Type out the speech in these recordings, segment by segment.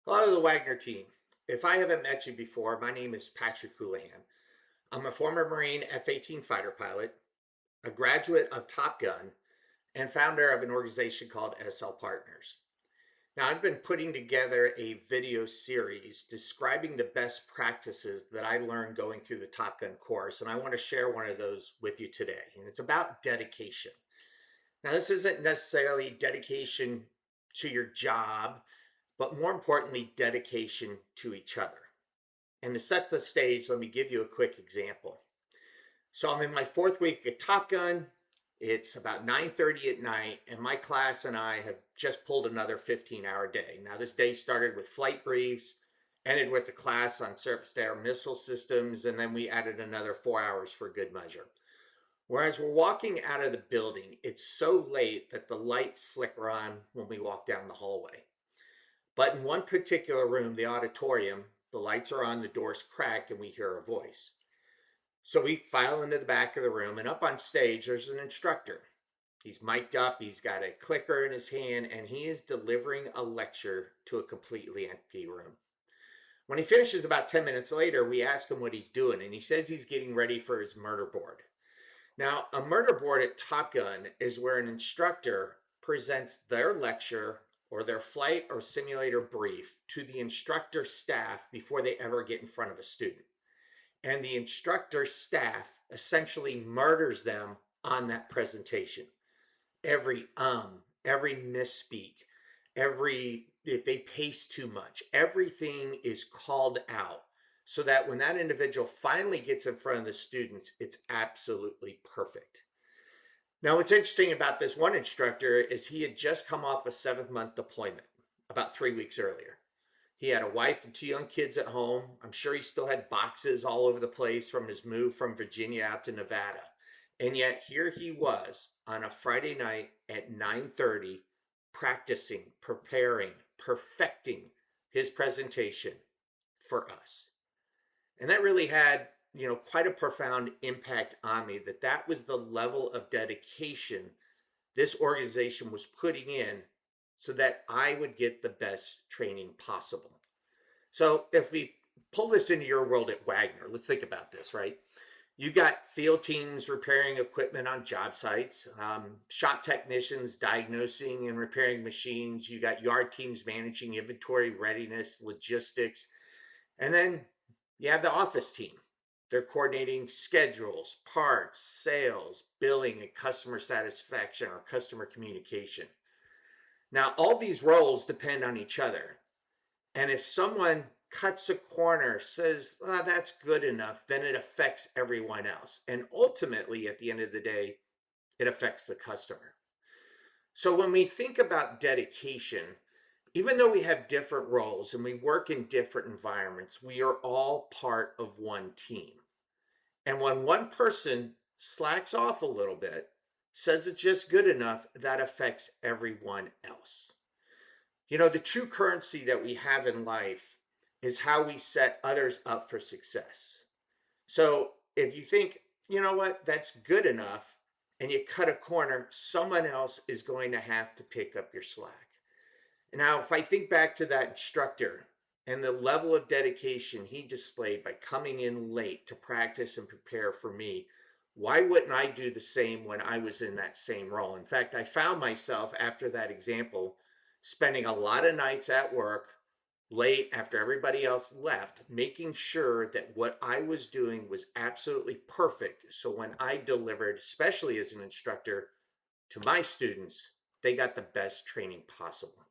Hello to the Wagner team. If I haven't met you before, my name is Patrick Houlihan. I'm a former Marine F-18 fighter pilot, a graduate of Top Gun, and founder of an organization called SL Partners. Now, I've been putting together a video series describing the best practices that I learned going through the Top Gun course, and I want to share one of those with you today. And it's about dedication. Now, this isn't necessarily dedication to your job, but more importantly, dedication to each other. And to set the stage, let me give you a quick example. So I'm in my fourth week at Top Gun. It's about 9:30 at night, and my class and I have just pulled another 15-hour day. Now, this day started with flight briefs, ended with the class on surface-to-air missile systems, and then we added another 4 hours for good measure. Whereas we're walking out of the building, it's so late that the lights flicker on when we walk down the hallway. But in one particular room, the auditorium, the lights are on, the doors crack, and we hear a voice. So we file into the back of the room, and up on stage, there's an instructor. He's mic'd up, he's got a clicker in his hand, and he is delivering a lecture to a completely empty room. When he finishes about 10 minutes later, we ask him what he's doing, and he says he's getting ready for his murder board. Now, a murder board at Top Gun is where an instructor presents their lecture or their flight or simulator brief to the instructor staff before they ever get in front of a student. And the instructor staff essentially murders them on that presentation. Every every misspeak, if they pace too much, everything is called out so that when that individual finally gets in front of the students, it's absolutely perfect. Now, what's interesting about this one instructor is he had just come off a 7-month deployment about 3 weeks earlier. He had a wife and 2 young kids at home. I'm sure he still had boxes all over the place from his move from Virginia out to Nevada. And yet here he was on a Friday night at 9:30 practicing, preparing, perfecting his presentation for us. And that really had, quite a profound impact on me, that was the level of dedication this organization was putting in so that I would get the best training possible. So if we pull this into your world at Wagner, let's think about this, right? You got field teams repairing equipment on job sites, shop technicians diagnosing and repairing machines. You got yard teams managing inventory readiness, logistics, and then you have the office team. They're coordinating schedules, parts, sales, billing, and customer satisfaction or customer communication. Now, all these roles depend on each other. And if someone cuts a corner, says, oh, that's good enough, then it affects everyone else. And ultimately, at the end of the day, it affects the customer. So when we think about dedication, even though we have different roles and we work in different environments, we are all part of one team. And when one person slacks off a little bit, says it's just good enough, that affects everyone else. The true currency that we have in life is how we set others up for success. So if you think, you know what, that's good enough, and you cut a corner, someone else is going to have to pick up your slack. Now, if I think back to that instructor and the level of dedication he displayed by coming in late to practice and prepare for me, why wouldn't I do the same when I was in that same role? In fact, I found myself after that example spending a lot of nights at work late after everybody else left, making sure that what I was doing was absolutely perfect. So when I delivered, especially as an instructor, to my students, they got the best training possible.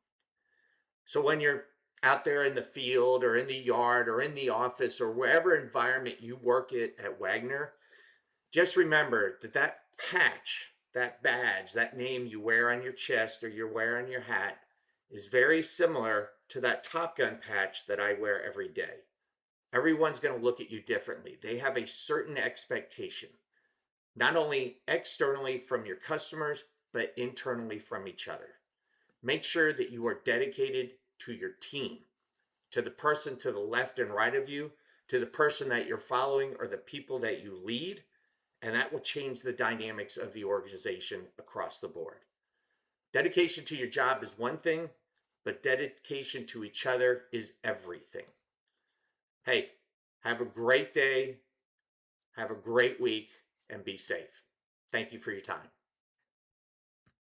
So when you're out there in the field or in the yard or in the office or wherever environment you work at Wagner, just remember that patch, that badge, that name you wear on your chest or you wear on your hat is very similar to that Top Gun patch that I wear every day. Everyone's going to look at you differently. They have a certain expectation, not only externally from your customers, but internally from each other. Make sure that you are dedicated to your team, to the person to the left and right of you, to the person that you're following or the people that you lead, and that will change the dynamics of the organization across the board. Dedication to your job is one thing. but dedication to each other is everything. Hey, have a great day, have a great week, and be safe. Thank you for your time.